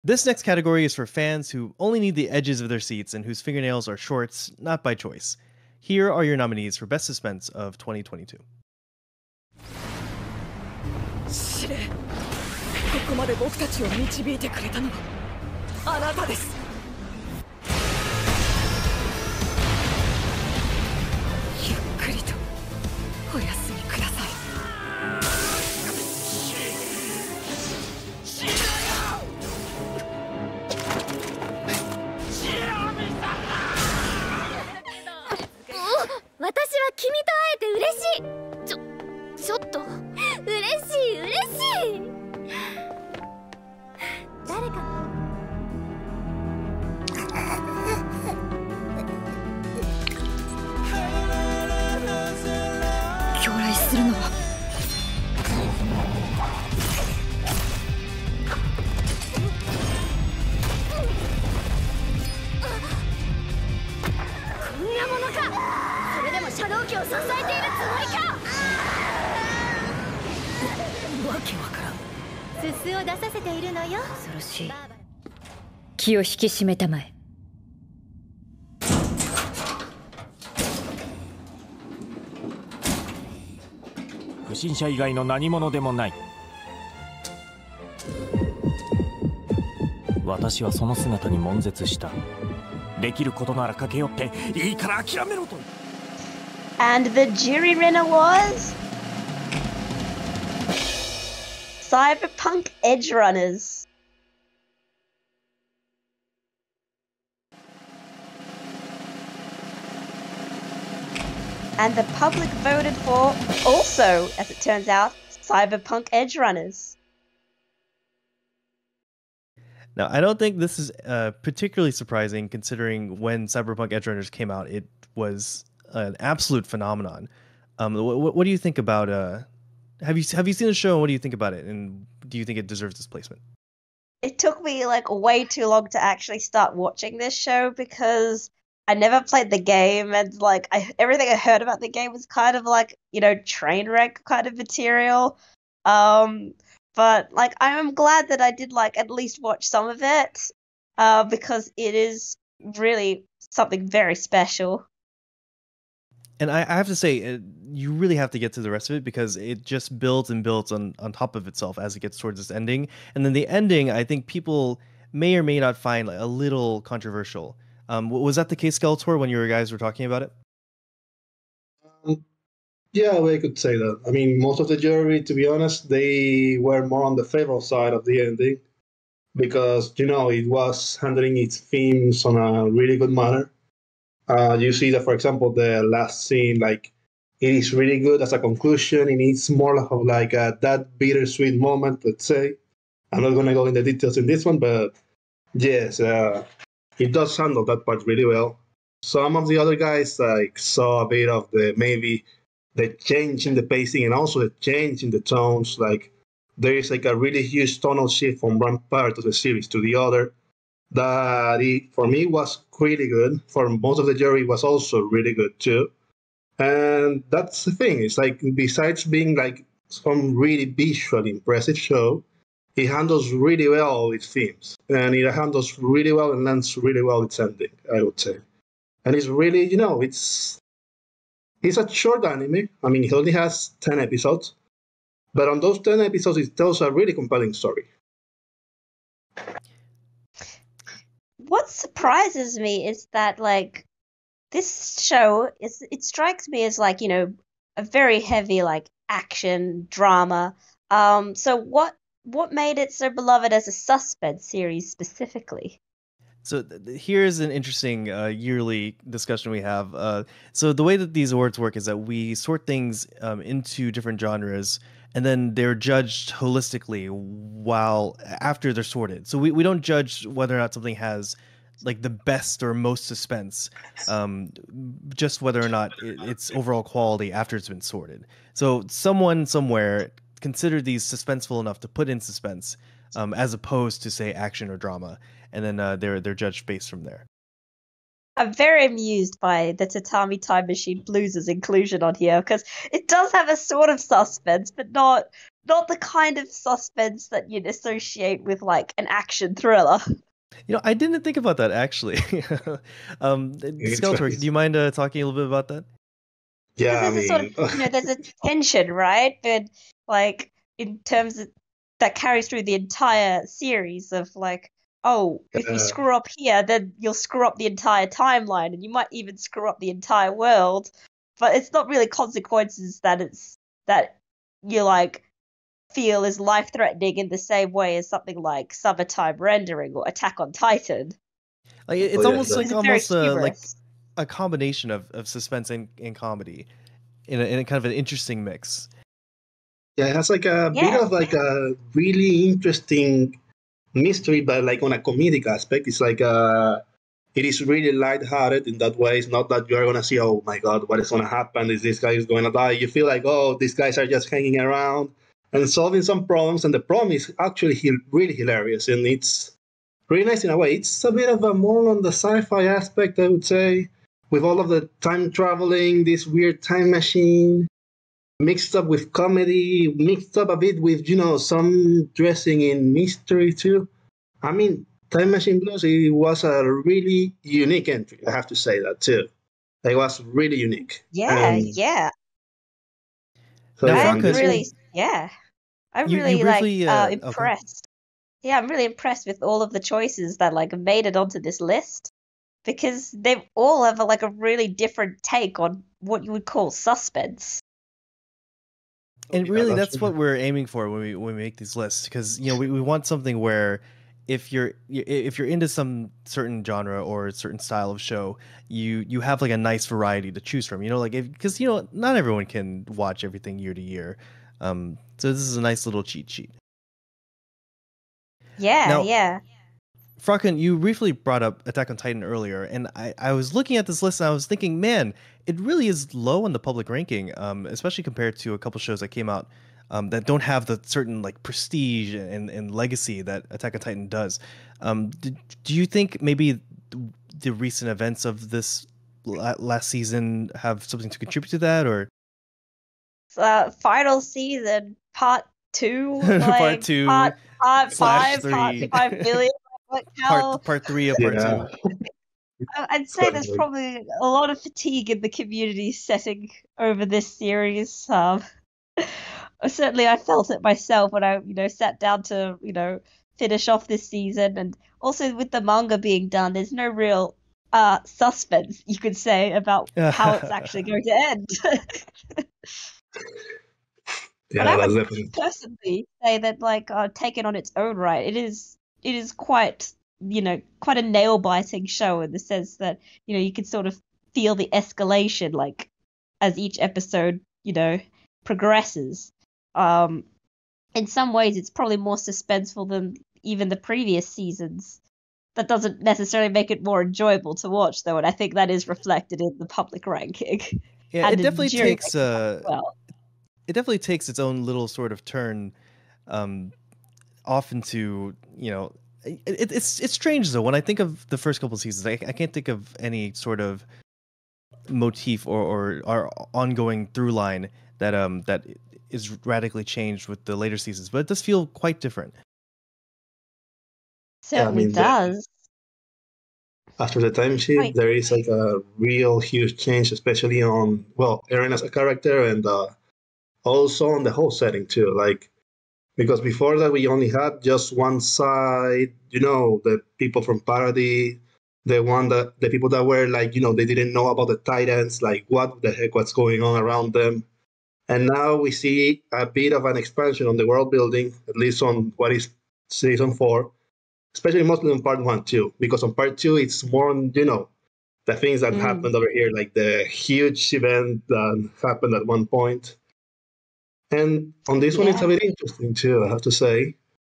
This next category is for fans who only need the edges of their seats and whose fingernails are shorts, not by choice. Here are your nominees for Best Suspense of 2022. 司令、ここまで僕たちを導いてくれたのはあなたです。ゆっくりとお休みください。私は君と会えて嬉しい。ちょっと嬉しい嬉しい。誰か狂来するのはこんなものか。それでもシャドウ機を支えているつもりか。わけわからん。すすを出させているのよ。恐ろしい。気を引き締めたまえ。不審者以外の何者でもない。私はその姿に悶絶した。できることなら駆け寄っていいから諦めろと。 And the jury winner was Cyberpunk Edge Runners. And the public voted for, also, as it turns out, Cyberpunk Edge Runners. Now, I don't think this is particularly surprising considering when Cyberpunk Edge Runners came out, it was an absolute phenomenon. What do you think about? Have you seen the show? And what do you think about it? And do you think it deserves this placement? It took me like way too long to actually start watching this show because I never played the game, and like everything I heard about the game was kind of like, you know, train wreck kind of material. But like I'm glad that I did like at least watch some of it, because it is really something very special. And I have to say, you really have to get to the rest of it because it just builds and builds on top of itself as it gets towards this ending. And then the ending, I think people may or may not find like, a little controversial. Was that the case, Skeletor, when you guys were talking about it? Yeah, we could say that. I mean, most of the jury, to be honest, they were more on the favorable side of the ending because, you know, it was handling its themes on a really good manner. You see that, for example, the last scene, like, it is really good as a conclusion. It needs more of like that bittersweet moment, let's say. I'm not going to go into details in this one, but yes, it does handle that part really well. Some of the other guys like saw a bit of maybe the change in the pacing and also the change in the tones. Like there is like a really huge tonal shift from one part of the series to the other. That for me was really good. For most of the jury, was also really good too. And that's the thing. It's like besides being like some really visually impressive show, it handles really well its themes, and it handles really well and lands really well its ending, I would say. And it's really, you know, it's a short anime. I mean, it only has 10 episodes, but on those 10 episodes, it tells a really compelling story. What surprises me is that like this show it strikes me as like, you know, a very heavy like action drama. So what made it so beloved as a suspense series specifically? So here's an interesting yearly discussion we have. So the way that these awards work is that we sort things into different genres, and then they're judged holistically while after they're sorted. So we don't judge whether or not something has like the best or most suspense, just whether or not its overall quality after it's been sorted. So someone somewhere considered these suspenseful enough to put in suspense, as opposed to say action or drama, and then they're judged based from there. I'm very amused by the Tatami Time Machine Blues' inclusion on here because it does have a sort of suspense, but not not the kind of suspense that you'd associate with like an action thriller. I didn't think about that actually. Skeletor, do you mind talking a little bit about that? Yeah, I There's a sort of, mean, there's a tension, right? But like in terms of that carries through the entire series of like, oh, if you screw up here, then you'll screw up the entire timeline, and you might even screw up the entire world. But it's not really consequences that you like feel is life threatening in the same way as something like Summertime Rendering or Attack on Titan. Like it's oh yeah, almost like It's very like humorous. a combination of suspense and comedy in a kind of an interesting mix. yeah, it has like a bit Yeah. of like a really interesting mystery, but like on a comedic aspect. It's like it is really lighthearted in that way. It's not that you're gonna see, oh my god, what is gonna happen? Is this guy is gonna die? You feel like, oh, these guys are just hanging around and solving some problems, and the problem is actually really hilarious, and it's really nice in a way. It's a bit of a more on the sci-fi aspect, I would say, with all of the time traveling, this weird time machine, mixed up with comedy, mixed up a bit with some dressing in mystery too. I mean, Time Machine Blues, it was a really unique entry. I have to say that too. It was really unique. Yeah, And yeah. so Now, yeah, I'm and this Farkon, really, one, yeah. I'm you really like briefly okay. impressed. Yeah, I'm really impressed with all of the choices that like made it onto this list because they all have like a really different take on what you would call suspense. And yeah, really, that's that's what really, we're aiming for when we make these lists, because we want something where if you're into some certain genre or certain style of show, you have like a nice variety to choose from. Like because not everyone can watch everything year to year. So this is a nice little cheat sheet. Yeah, Now, yeah. Fraken, you briefly brought up Attack on Titan earlier, and I was looking at this list and I was thinking, man, it really is low on the public ranking, especially compared to a couple shows that came out that don't have the certain like prestige and legacy that Attack on Titan does. Do you think maybe the recent events of this last season have something to contribute to that, or Final season part two, part like two part slash part three, 5 billion. Like how part three of part yeah, two? I'd say there's exactly. probably a lot of fatigue in the community setting over this series. Certainly I felt it myself when I, sat down to, finish off this season. And also with the manga being done, there's no real suspense, you could say, about how it's actually going to end. But Yeah, I that's would definitely. personally say that, like, taken on its own right, it is quite, quite a nail-biting show in the sense that, you can sort of feel the escalation, like, as each episode, progresses. Um, in some ways, it's probably more suspenseful than even the previous seasons. That doesn't necessarily make it more enjoyable to watch, though, and I think that is reflected in the public ranking Yeah, and in the jury ranking as well. it definitely takes its own little sort of turn, um, off into it's strange though when I think of the first couple seasons. I can't think of any sort of motif or ongoing through line that is radically changed with the later seasons, but it does feel quite different. Yeah, I Certainly mean, does. after the time I shift, there is like a real huge change, especially on, well, Eren as a character and also on the whole setting too. Like, because before that, we only had just one side, the people from Parody, the people that were like, they didn't know about the Titans, like what the heck, what's going on around them. And now we see a bit of an expansion on the world building, at least on what is season four, especially mostly on part one too, because on part two it's more on the things that mm, happened over here, like the huge event that happened at one point. And on this one, it's a yeah. bit interesting too, I have to say.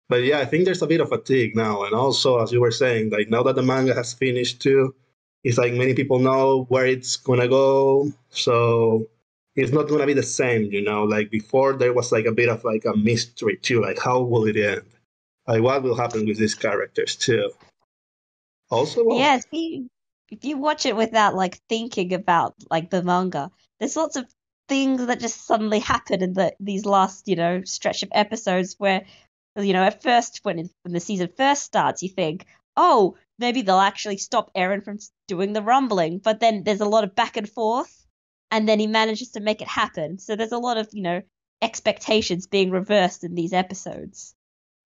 But yeah, I think there's a bit of fatigue now, and also as you were saying, like now that the manga has finished too, it's like many people know where it's gonna go, so it's not gonna be the same, Like before, there was like a bit of like a mystery too, like how will it end? Like what will happen with these characters too? Also, well, Yeah, if you watch it without like thinking about like the manga, there's lots of things that just suddenly happen in these last, stretch of episodes where, at first when the season first starts, you think, oh, maybe they'll actually stop Eren from doing the rumbling, but then there's a lot of back and forth, and then he manages to make it happen. So there's a lot of, expectations being reversed in these episodes.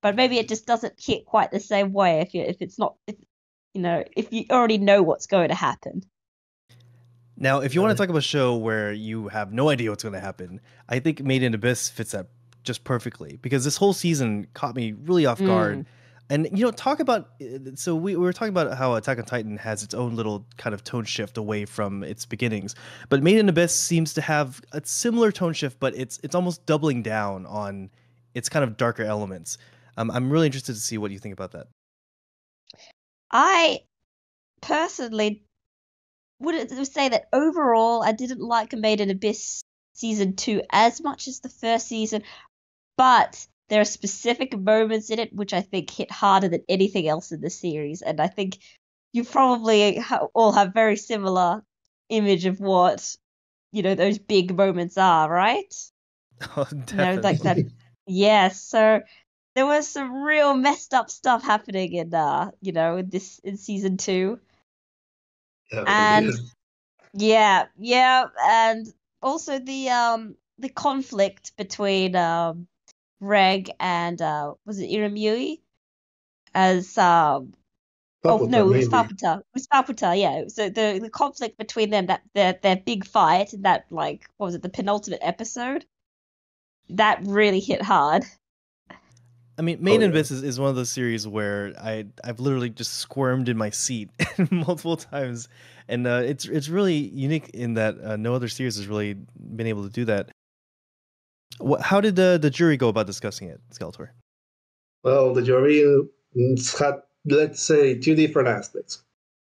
But maybe it just doesn't hit quite the same way if you already know what's going to happen. Now, if you want to talk about a show where you have no idea what's going to happen, I think Made in Abyss fits that just perfectly because this whole season caught me really off guard. And talk about so we were talking about how Attack on Titan has its own little kind of tone shift away from its beginnings, but Made in Abyss seems to have a similar tone shift, but it's almost doubling down on its kind of darker elements. I'm really interested to see what you think about that. I personally would say that overall I didn't like Made in Abyss season 2 as much as the first season, but there are specific moments in it which I think hit harder than anything else in the series, and I think you probably all have very similar image of what those big moments are, right? Oh, definitely. Like that. Yeah, so there was some real messed up stuff happening in season 2. And and also the conflict between Reg and was it Iramui as Paputa, oh no, it was maybe. Paputa. It was Paputa, yeah. So the conflict between them, that their big fight, that what was it, the penultimate episode? That really hit hard. I mean, Made in Abyss is one of those series where I've literally just squirmed in my seat multiple times, and it's really unique in that no other series has really been able to do that. How did the jury go about discussing it, Skeletor? Well, the jury had, let's say, two different aspects.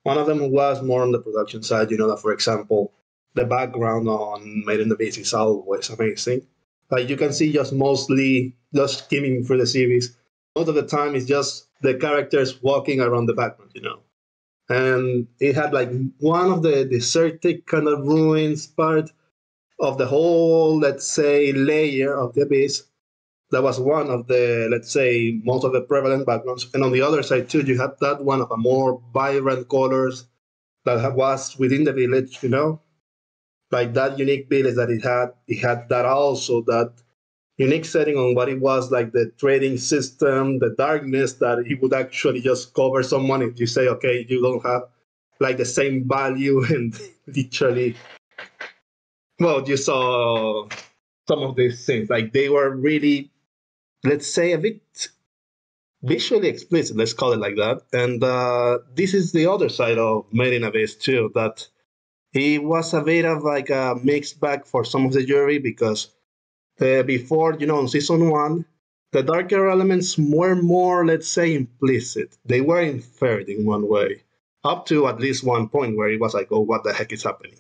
One of them was more on the production side, that, for example, the background on Made in Abyss is always amazing. Like, you can see just mostly just skimming through the series. Most of the time, it's just the characters walking around the background, And it had like one of the desertic kind of ruins part of the whole, let's say, layer of the abyss. That was one of the, let's say, most of the prevalent backgrounds. And on the other side, too, you had that one of a more vibrant colors that was within the village, Like that unique village that it had that also, that unique setting on what it was, like the trading system, the darkness that it would actually just cover someone if you say, okay, you don't have like the same value, and literally, well, you saw some of these things. Like they were really, let's say, a bit visually explicit, let's call it like that. And this is the other side of Made in Abyss too, that it was a bit of like a mixed bag for some of the jury because before, in season 1, the darker elements were more, let's say, implicit. They were inferred in one way, up to at least one point where it was like, oh, what the heck is happening?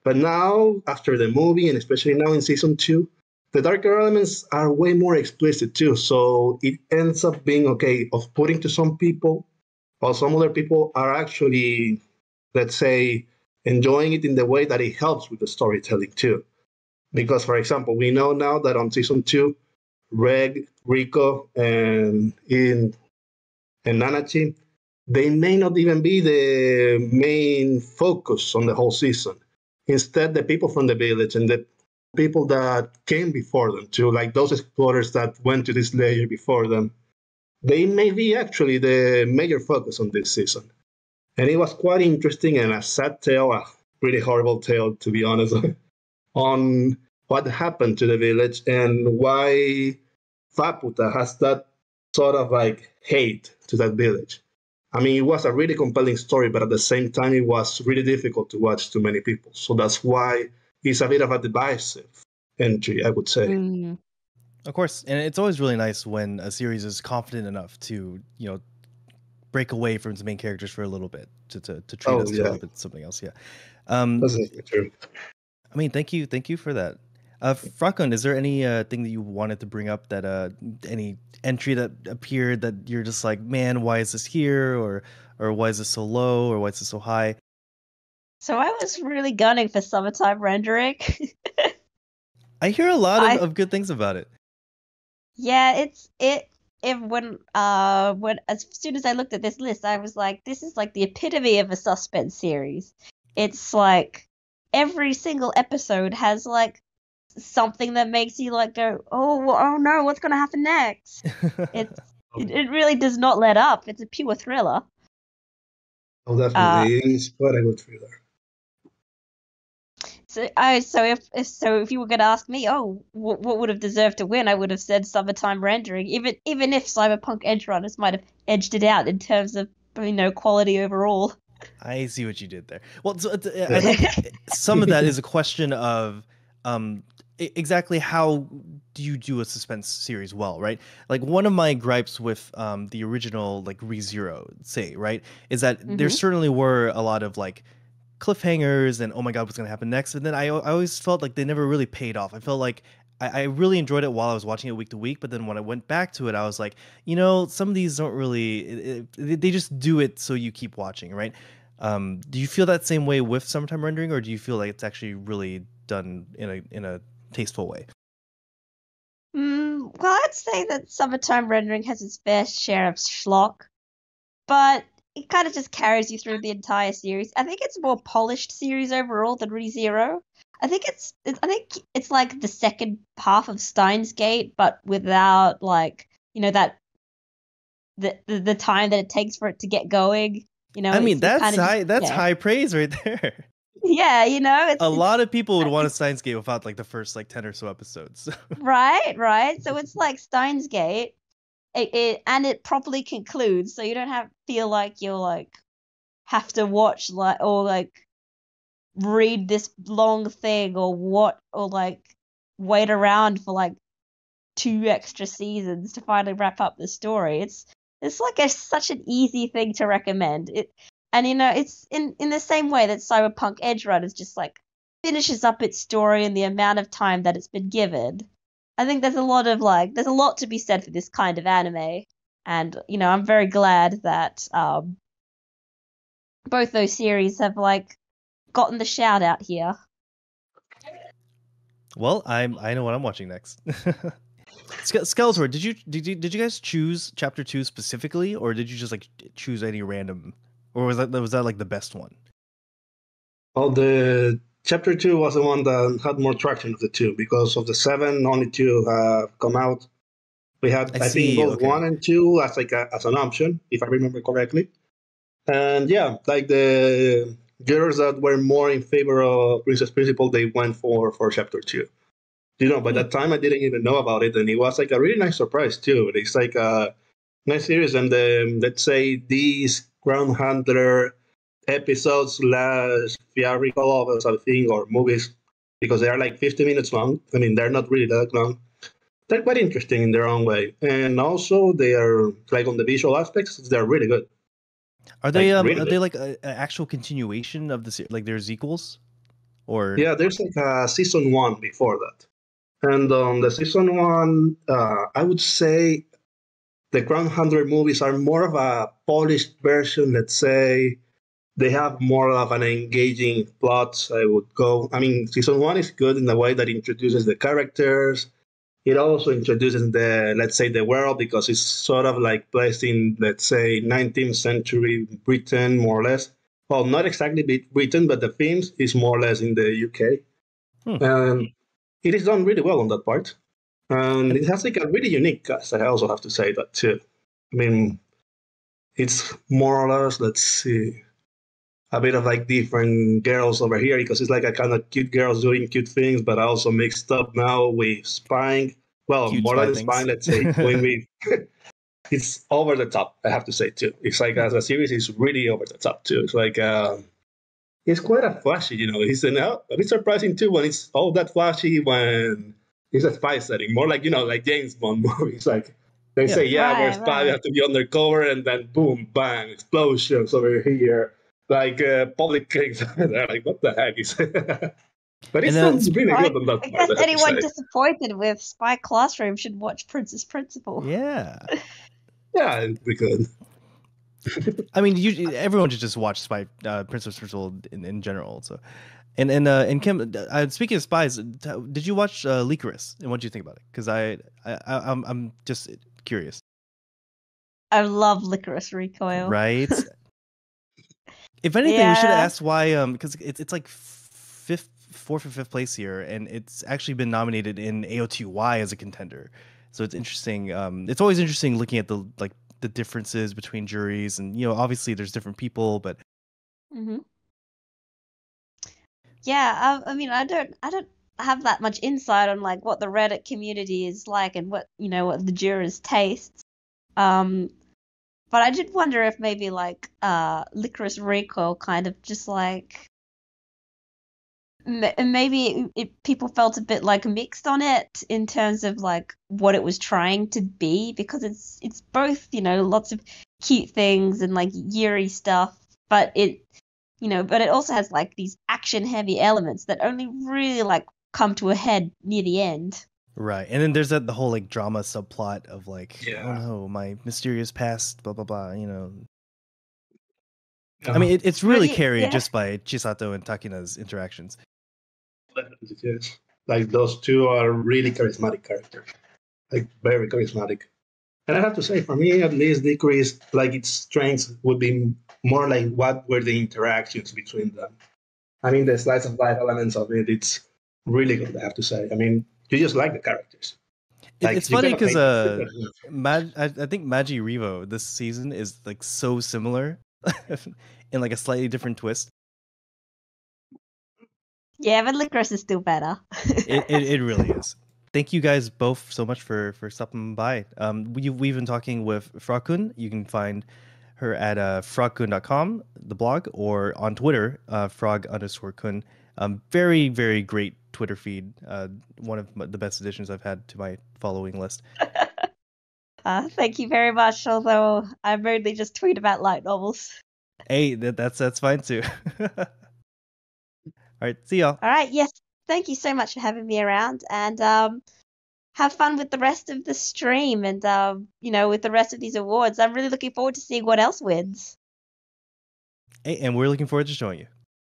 But now, after the movie, and especially now in season 2, the darker elements are way more explicit too. So it ends up being okay of putting to some people, while some other people are actually, let's say, enjoying it in the way that it helps with the storytelling too. Because, for example, we know now that on season 2, Reg, Rico, and Nanachi, they may not even be the main focus on the whole season. Instead, the people from the village and the people that came before them too, like those explorers that went to this layer before them, they may be actually the major focus on this season. And it was quite interesting and a sad tale, a really horrible tale, to be honest, on what happened to the village and why Faputa has that sort of like hate to that village. I mean, it was a really compelling story, but at the same time, it was really difficult to watch to many people. So that's why it's a bit of a divisive entry, I would say. Of course, and it's always really nice when a series is confident enough to, break away from its main characters for a little bit to treat us to a little bit something else. Yeah, that's true. I mean, thank you for that. Frakun, is there any thing that you wanted to bring up, that any entry that appeared that you're just like, man, why is this here, or why is this so low, or why is this so high? So I was really gunning for summertime rendering. I hear a lot I of good things about it. Yeah, if when as soon as I looked at this list, I was like, this is like the epitome of a suspense series. It's like every single episode has like something that makes you like go, oh no, what's gonna happen next? It's it really does not let up. It's a pure thriller. Oh, Uh, definitely. It's quite a good thriller. so if you were gonna ask me, what would have deserved to win, I would have said summertime rendering. Even if Cyberpunk Edge Runners might have edged it out in terms of quality overall. I see what you did there. Well, so I think some of that is a question of exactly how do you do a suspense series well, right? Like one of my gripes with the original like ReZero, say, right, is that there Hmm. certainly were a lot of like cliffhangers and oh my god, what's gonna happen next? And then I always felt like they never really paid off. I felt like I really enjoyed it while I was watching it week to week, but then when I went back to it, I was like, some of these don't really. They just do it so you keep watching, right? Do you feel that same way with summertime rendering, or do you feel like it's actually really done in a tasteful way? Well, I'd say that summertime rendering has its fair share of schlock, but it kind of just carries you through the entire series. I think it's a more polished series overall than ReZero. I think it's like the second half of Steins Gate, but without like that the time that it takes for it to get going. I mean, It's that's kind of just high. That's high praise right there. yeah, A lot it's of people would want a Steins Gate without like the first like 10 or so episodes. right. So it's like Steins Gate, and it properly concludes, so you don't feel like you're like have to watch like or like read this long thing or what or like wait around for like 2 extra seasons to finally wrap up the story. It's like such an easy thing to recommend. And it's in the same way that Cyberpunk Edge Runners just like finishes up its story in the amount of time that it's been given. I think there's a lot to be said for this kind of anime, and I'm very glad that both those series have like gotten the shout out here. Well, I know what I'm watching next. Skeletor, did you guys choose chapter 2 specifically, or did you just like choose any random, or was that like the best one? Well, the chapter 2 was the one that had more traction of the two because of the seven, only two have come out. We I had, I think, see. both Okay. 1 and 2 as as an option, if I remember correctly. And yeah, like the jurors that were more in favor of Princess Principal, they went for chapter 2. By Hmm. that time, I didn't even know about it, and it was like a really nice surprise too. It's like a nice series, and let's say these ground handler episodes slash theatrical novels, I think, or movies, because they are like 50 minutes long. I mean, they're not really that long. They're quite interesting in their own way, and also they are like on the visual aspects, they're really good, like really Are good. they like a actual continuation of like their sequels, or Yeah, there's like a season 1 before that, and the season 1, I would say the Ground Hunter movies are more of a polished version. Let's say they have more of an engaging plot. I would go. I mean, season 1 is good in the way that it introduces the characters. It also introduces let's say, the world because it's sort of like placed in, let's say, 19th century Britain, more or less. Well, not exactly Britain, but the themes is more or less in the UK. hmm. And it is done really well on that part. And And it has like a really unique cast. I also have to say that too. I mean, it's more or less, let's see, a bit of like different girls over here because it's like a kind of cute girls doing cute things, but also mixed up now with spying. Well, cute more spy than spying, things. let's say, going with it's over the top. I have to say too. It's like as a series, it's really over the top too. It's like it's quite a flashy. It's a bit surprising too when it's all that flashy when it's a spy setting. More like like James Bond movies. Like they Yeah. say, yeah, we're a spy. We Right. have to be undercover, and then boom, bang, explosions over here. Like public things. They're like, what the heck is? But And it's done really I, good on that I part. guess I have to anyone say. disappointed with Spy Classroom should watch Princess Principal. yeah. Yeah, it'd be good. I mean, everyone should just watch Princess Crucible in general. So, and Kim, speaking of spies, did you watch Licorice, and what do you think about it? Because I'm just curious. I love Licorice Recoil. Right. If anything, we should have Yeah. asked why. Because it's like fourth or fifth place here, and it's actually been nominated in AO2Y as a contender. So it's interesting. It's always interesting looking at the differences between juries, and obviously there's different people, but hmm Yeah, I mean, I don't have that much insight on like what the Reddit community is like and what what the jurors' tastes. Um, but I did wonder if maybe like Licorice Recoil kind of just like maybe people felt a bit like mixed on it in terms of like what it was trying to be, because it's both lots of cute things and like Yuri stuff, but it also has like these action heavy elements that only really like come to a head near the end. right. And then there's the whole like drama subplot of like, oh Yeah. no, my mysterious past, blah blah blah. I Yeah, mean, it's really But carried yeah. just by Chisato and Takina's interactions. definitely, yes. Like those two are really charismatic characters, like very charismatic. And I have to say, for me at least, Licorice, like its strengths would be more like what were the interactions between them. I mean, the slice of life elements of it, it's really good. I have to say. I mean, you just like the characters. Like It's you funny cannot because make I think Magi Revo this season is like so similar in like a slightly different twist. Yeah, but Licorice is still better. It really is. Thank you guys both so much for stopping by. We've been talking with Frakun. You can find her at frogkun.com, the blog, or on Twitter, frog_kun. Very, very great Twitter feed. One of the best additions I've had to my following list. Thank you very much, although I mainly just tweet about light novels. Hey, that's fine too. All right, see y'all. All right, yes, thank you so much for having me around, and have fun with the rest of the stream and with the rest of these awards. I'm really looking forward to seeing what else wins. Hey, and we're looking forward to showing you.